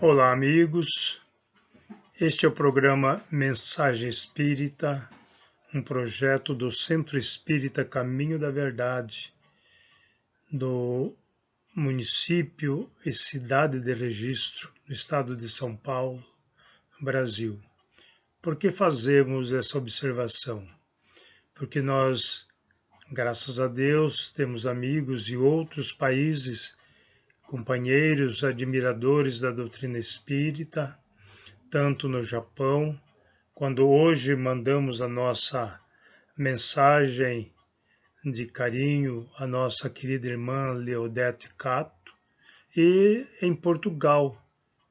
Olá, amigos. Este é o programa Mensagem Espírita, um projeto do Centro Espírita Caminho da Verdade, do município e cidade de Registro, no estado de São Paulo, Brasil. Por que fazemos essa observação? Porque nós, graças a Deus, temos amigos de outros países, companheiros, admiradores da doutrina espírita, tanto no Japão, quando hoje mandamos a nossa mensagem de carinho à nossa querida irmã Leodete Cato, e em Portugal,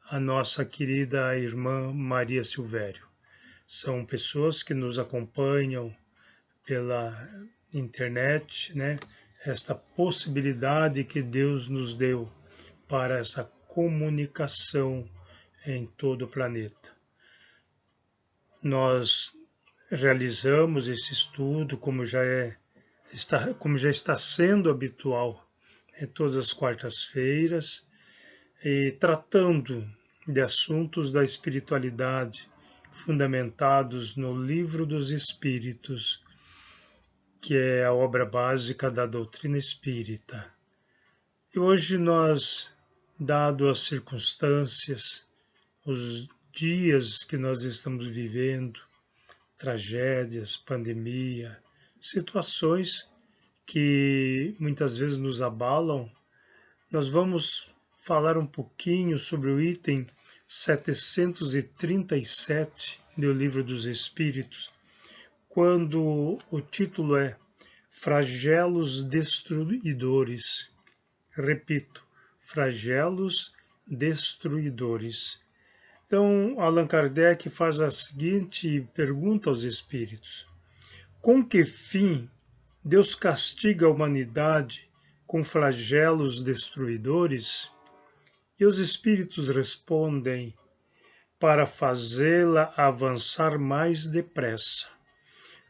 a nossa querida irmã Maria Silvério. São pessoas que nos acompanham pela internet, né? Esta possibilidade que Deus nos deu para essa comunicação em todo o planeta. Nós realizamos esse estudo, como já está sendo habitual, todas as quartas-feiras, e tratando de assuntos da espiritualidade, fundamentados no Livro dos Espíritos, que é a obra básica da doutrina espírita. E hoje nós, dado as circunstâncias, os dias que nós estamos vivendo, tragédias, pandemia, situações que muitas vezes nos abalam, nós vamos falar um pouquinho sobre o item 737 do Livro dos Espíritos, quando o título é Flagelos Destruidores. Repito, flagelos destruidores. Então, Allan Kardec faz a seguinte pergunta aos espíritos: com que fim Deus castiga a humanidade com flagelos destruidores? E os espíritos respondem: para fazê-la avançar mais depressa.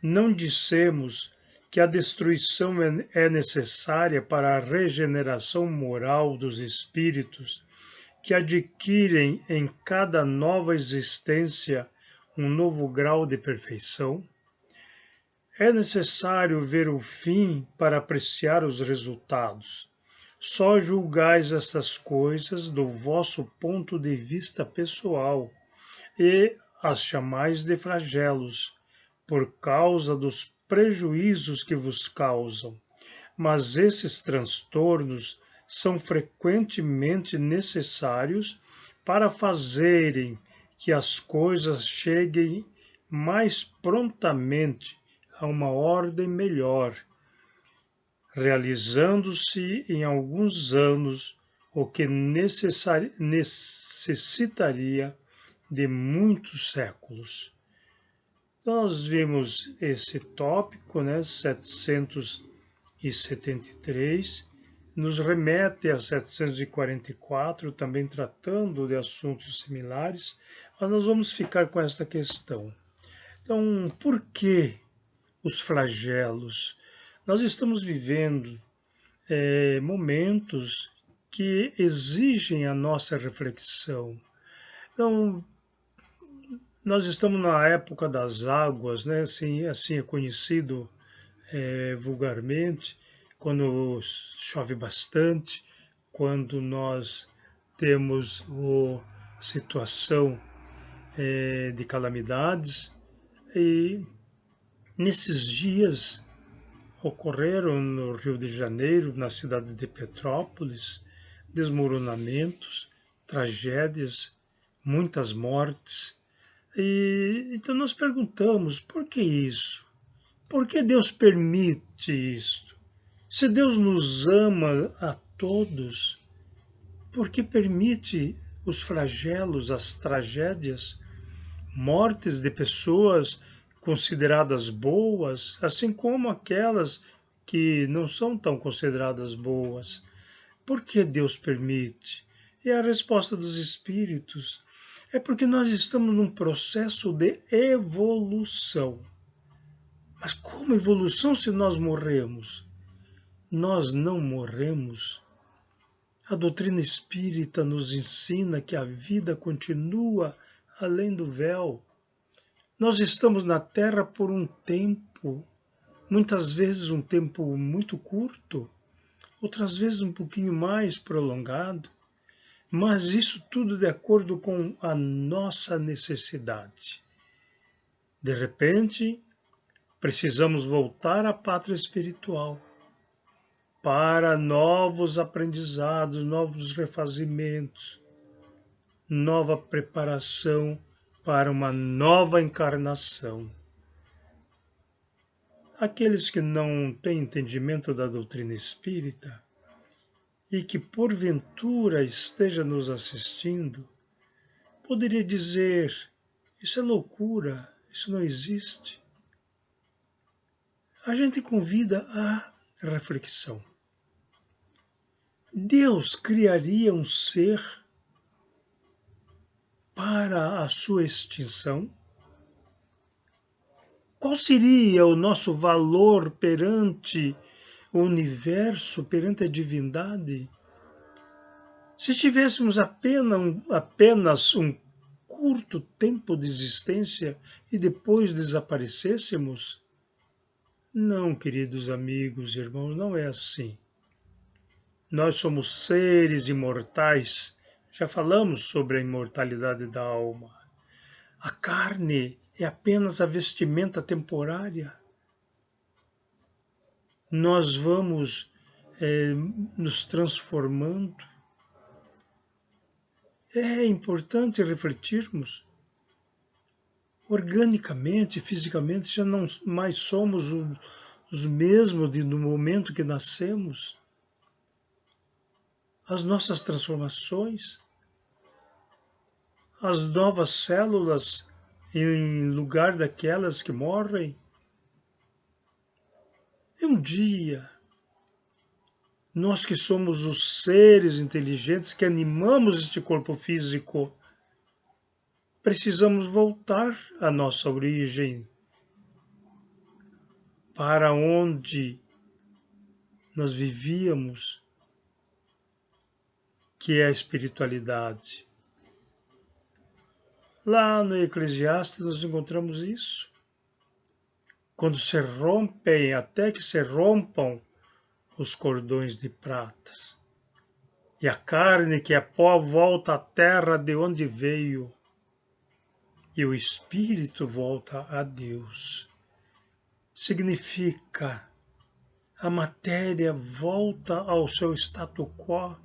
Não dissemos que a destruição é necessária para a regeneração moral dos espíritos, que adquirem em cada nova existência um novo grau de perfeição? É necessário ver o fim para apreciar os resultados. Só julgais estas coisas do vosso ponto de vista pessoal e as chamais de flagelos, por causa dos prejuízos que vos causam. Mas esses transtornos são frequentemente necessários para fazerem que as coisas cheguem mais prontamente a uma ordem melhor, realizando-se em alguns anos o que necessitaria de muitos séculos. Nós vimos esse tópico, 773, nos remete a 744, também tratando de assuntos similares, mas nós vamos ficar com esta questão. Então, por que os flagelos? Nós estamos vivendo momentos que exigem a nossa reflexão. Então, nós estamos na época das águas, assim é conhecido vulgarmente, quando chove bastante, quando nós temos situação de calamidades. E nesses dias ocorreram no Rio de Janeiro, na cidade de Petrópolis, desmoronamentos, tragédias, muitas mortes. E então nós perguntamos, por que isso? Por que Deus permite isto? Se Deus nos ama a todos, por que permite os flagelos, as tragédias, mortes de pessoas consideradas boas, assim como aquelas que não são tão consideradas boas? Por que Deus permite? E a resposta dos espíritos é porque nós estamos num processo de evolução. Mas como evolução se nós morremos? Nós não morremos. A doutrina espírita nos ensina que a vida continua além do véu. Nós estamos na Terra por um tempo, muitas vezes um tempo muito curto, outras vezes um pouquinho mais prolongado, mas isso tudo de acordo com a nossa necessidade. De repente, precisamos voltar à pátria espiritual para novos aprendizados, novos refazimentos, nova preparação para uma nova encarnação. Aqueles que não têm entendimento da doutrina espírita e que porventura esteja nos assistindo, poderia dizer: isso é loucura, isso não existe. A gente convida à reflexão. Deus criaria um ser para a sua extinção? Qual seria o nosso valor perante o universo, perante a divindade? Se tivéssemos apenas um curto tempo de existência e depois desaparecêssemos? Não, queridos amigos e irmãos, não é assim. Nós somos seres imortais. Já falamos sobre a imortalidade da alma. A carne é apenas a vestimenta temporária. Nós vamos nos transformando. É importante refletirmos. Organicamente, fisicamente, já não mais somos os mesmos no momento que nascemos. As nossas transformações, as novas células em lugar daquelas que morrem. E um dia, nós que somos os seres inteligentes que animamos este corpo físico, precisamos voltar à nossa origem, para onde nós vivíamos, que é a espiritualidade. Lá no Eclesiastes nós encontramos isso. Quando se rompem, até que se rompam os cordões de pratas. E a carne que é pó volta à terra de onde veio. E o espírito volta a Deus. Significa, a matéria volta ao seu status quo,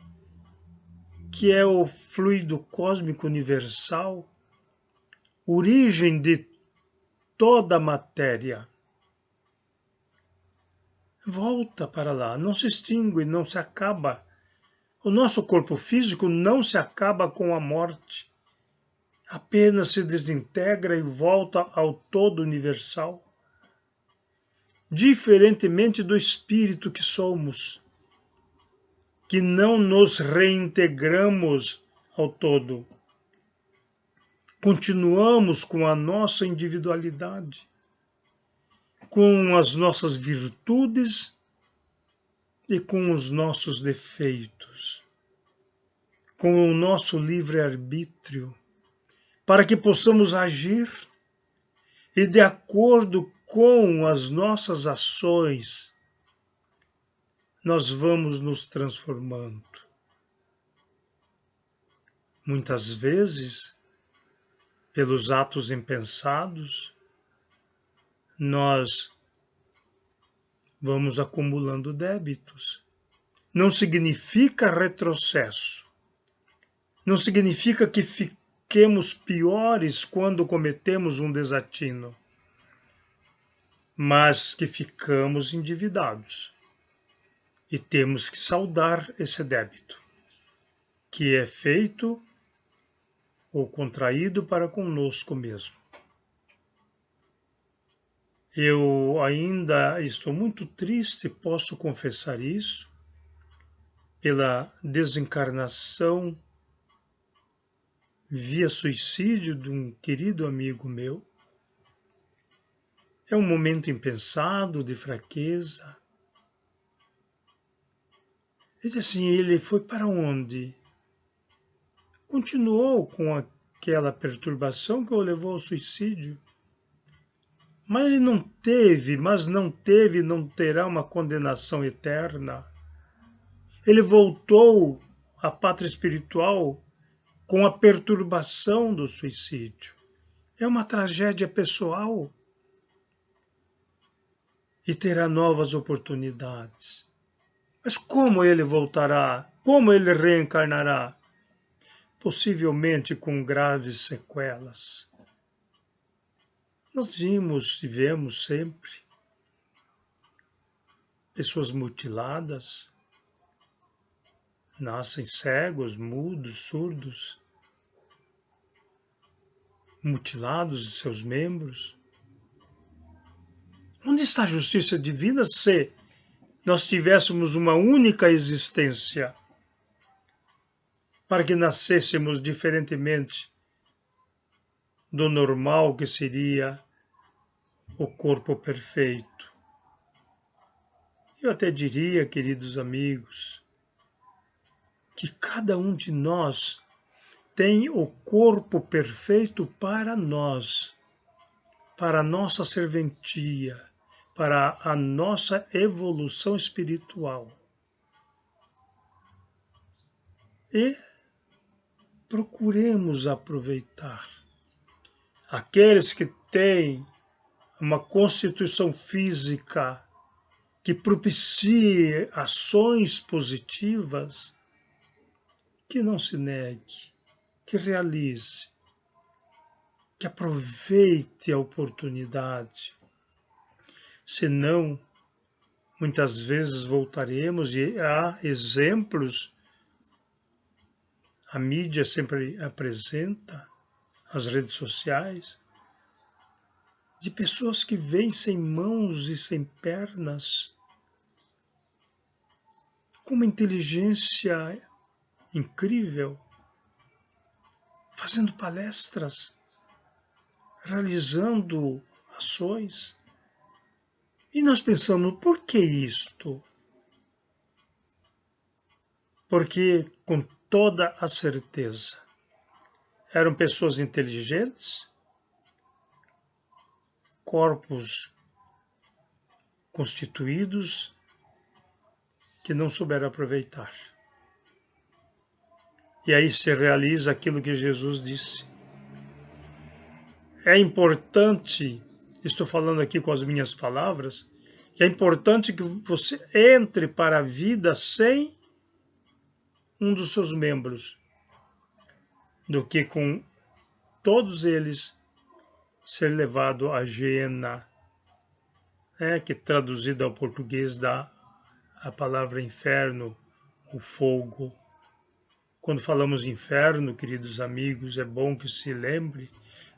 que é o fluido cósmico universal, origem de toda a matéria. Volta para lá, não se extingue, não se acaba. O nosso corpo físico não se acaba com a morte, apenas se desintegra e volta ao todo universal. Diferentemente do espírito que somos, que não nos reintegramos ao todo. Continuamos com a nossa individualidade, com as nossas virtudes e com os nossos defeitos, com o nosso livre-arbítrio, para que possamos agir e, de acordo com as nossas ações, nós vamos nos transformando. Muitas vezes, pelos atos impensados, nós vamos acumulando débitos. Não significa retrocesso. Não significa que fiquemos piores quando cometemos um desatino, mas que ficamos endividados. E temos que saldar esse débito, que é feito ou contraído para conosco mesmo. Eu ainda estou muito triste, posso confessar isso, pela desencarnação via suicídio de um querido amigo meu. É um momento impensado de fraqueza. Diz assim, ele foi para onde? Continuou com aquela perturbação que o levou ao suicídio. Mas ele não teve, não terá uma condenação eterna. Ele voltou à pátria espiritual com a perturbação do suicídio. É uma tragédia pessoal e terá novas oportunidades. Mas como ele voltará? Como ele reencarnará? Possivelmente com graves sequelas. Nós vimos e vemos sempre pessoas mutiladas, nascem cegos, mudos, surdos, mutilados de seus membros. Onde está a justiça divina se nós tivéssemos uma única existência para que nascêssemos diferentemente do normal que seria o corpo perfeito? Eu até diria, queridos amigos, que cada um de nós tem o corpo perfeito para nós, para a nossa serventia, para a nossa evolução espiritual. E procuremos aproveitar. Aqueles que têm uma constituição física que propicie ações positivas, que não se negue, que realize, que aproveite a oportunidade. Senão, muitas vezes voltaremos, e há exemplos, a mídia sempre apresenta, as redes sociais, de pessoas que vêm sem mãos e sem pernas, com uma inteligência incrível, fazendo palestras, realizando ações. E nós pensamos, por que isto? Porque, com toda a certeza, eram pessoas inteligentes, corpos constituídos, que não souberam aproveitar. E aí se realiza aquilo que Jesus disse. É importante, estou falando aqui com as minhas palavras, que é importante que você entre para a vida sem um dos seus membros, do que com todos eles ser levado à Geena, que traduzido ao português dá a palavra inferno, o fogo. Quando falamos inferno, queridos amigos, é bom que se lembre,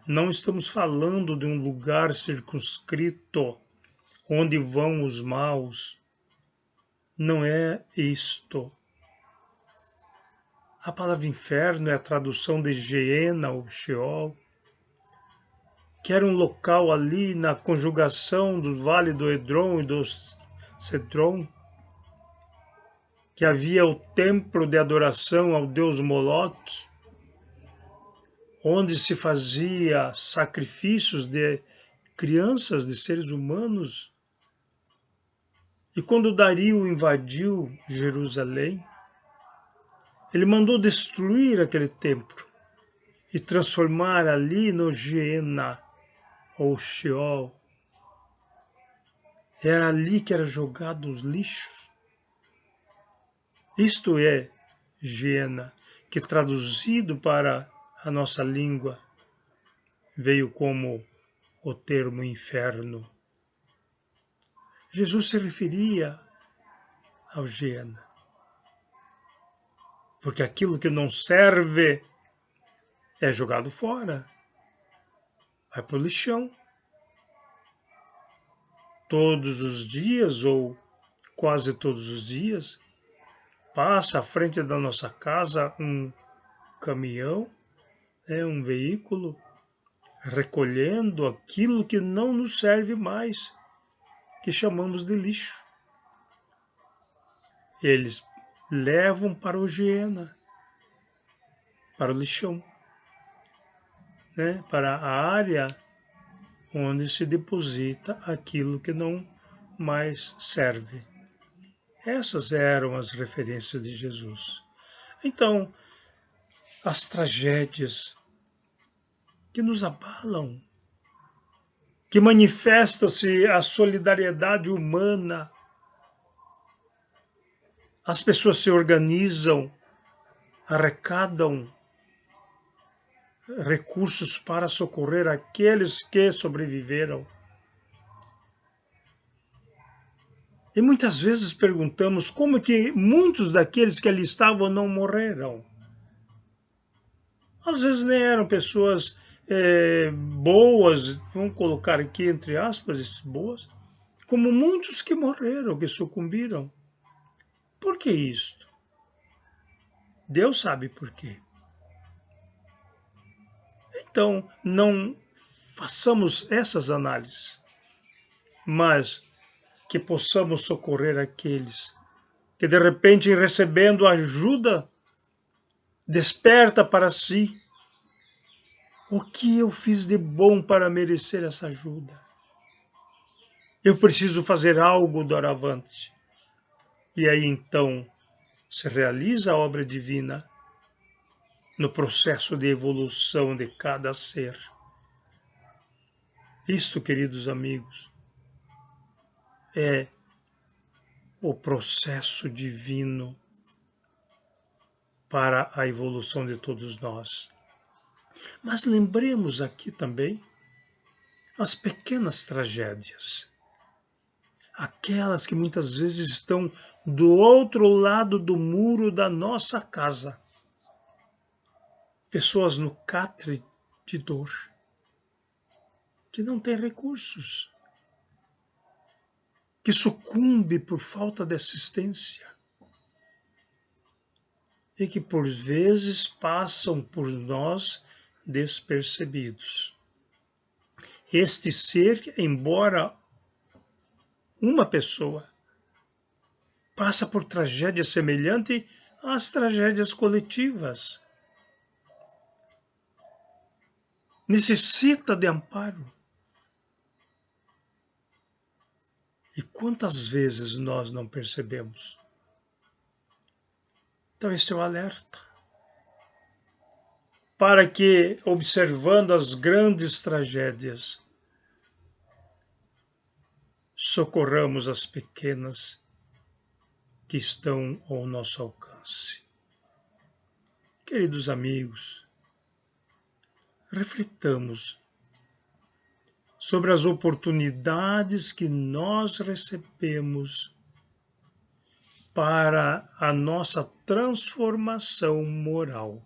não estamos falando de um lugar circunscrito onde vão os maus. Não é isto. A palavra inferno é a tradução de Geena ou Sheol, que era um local ali na conjugação do Vale do Edron e do Cedron, que havia o templo de adoração ao deus Moloque, onde se fazia sacrifícios de crianças, de seres humanos. E quando Dario invadiu Jerusalém, ele mandou destruir aquele templo e transformar ali no Geena, ou Sheol. Era ali que eram jogados os lixos. Isto é Geena, que traduzido para a nossa língua veio como o termo inferno. Jesus se referia ao Geena, porque aquilo que não serve é jogado fora, vai para o lixão. Todos os dias, ou quase todos os dias, passa à frente da nossa casa um caminhão, um veículo, recolhendo aquilo que não nos serve mais, que chamamos de lixo. Eles levam para o Geena, para o lixão, né? Para a área onde se deposita aquilo que não mais serve. Essas eram as referências de Jesus. Então, as tragédias que nos abalam, que manifesta-se a solidariedade humana, as pessoas se organizam, arrecadam recursos para socorrer aqueles que sobreviveram. E muitas vezes perguntamos como que muitos daqueles que ali estavam não morreram. Às vezes nem eram pessoas boas, vamos colocar aqui entre aspas, boas, como muitos que morreram, que sucumbiram. Por que isto? Deus sabe por quê. Então, não façamos essas análises, mas que possamos socorrer aqueles que, de repente, recebendo ajuda, desperta para si: o que eu fiz de bom para merecer essa ajuda? Eu preciso fazer algo doravante. E aí, então, se realiza a obra divina no processo de evolução de cada ser. Isto, queridos amigos, é o processo divino para a evolução de todos nós. Mas lembremos aqui também as pequenas tragédias, aquelas que muitas vezes estão do outro lado do muro da nossa casa. Pessoas no catre de dor, que não têm recursos, que sucumbe por falta de assistência e que por vezes passam por nós despercebidos. Este ser, embora uma pessoa, passa por tragédia semelhante às tragédias coletivas. Necessita de amparo. E quantas vezes nós não percebemos? Então, este é o alerta. Para que, observando as grandes tragédias, socorramos as pequenas que estão ao nosso alcance. Queridos amigos, reflitamos sobre as oportunidades que nós recebemos para a nossa transformação moral.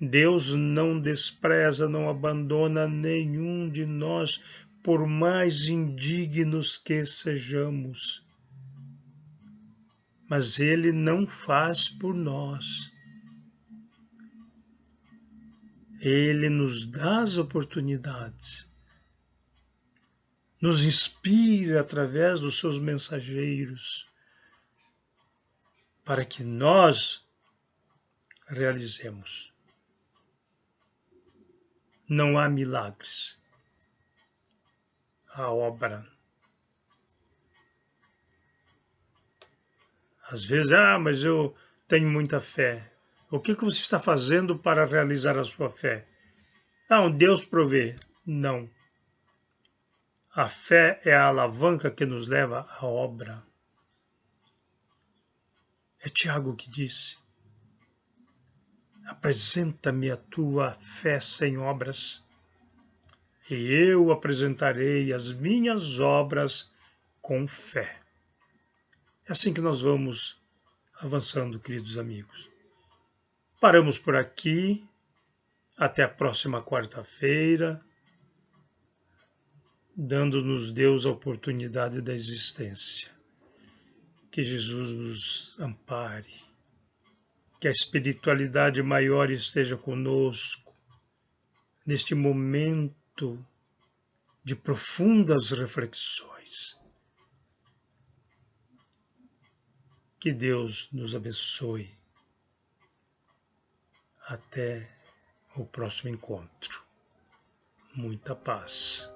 Deus não despreza, não abandona nenhum de nós, por mais indignos que sejamos. Mas Ele não faz por nós. Ele nos dá as oportunidades, nos inspira através dos seus mensageiros, para que nós realizemos. Não há milagres. A obra. Às vezes, mas eu tenho muita fé. O que você está fazendo para realizar a sua fé? Deus provê. Não. A fé é a alavanca que nos leva à obra. É Tiago que disse: apresenta-me a tua fé sem obras, e eu apresentarei as minhas obras com fé. É assim que nós vamos avançando, queridos amigos. Paramos por aqui. Até a próxima quarta-feira, dando-nos Deus a oportunidade da existência. Que Jesus nos ampare, que a espiritualidade maior esteja conosco, neste momento de profundas reflexões. Que Deus nos abençoe. Até o próximo encontro. Muita paz.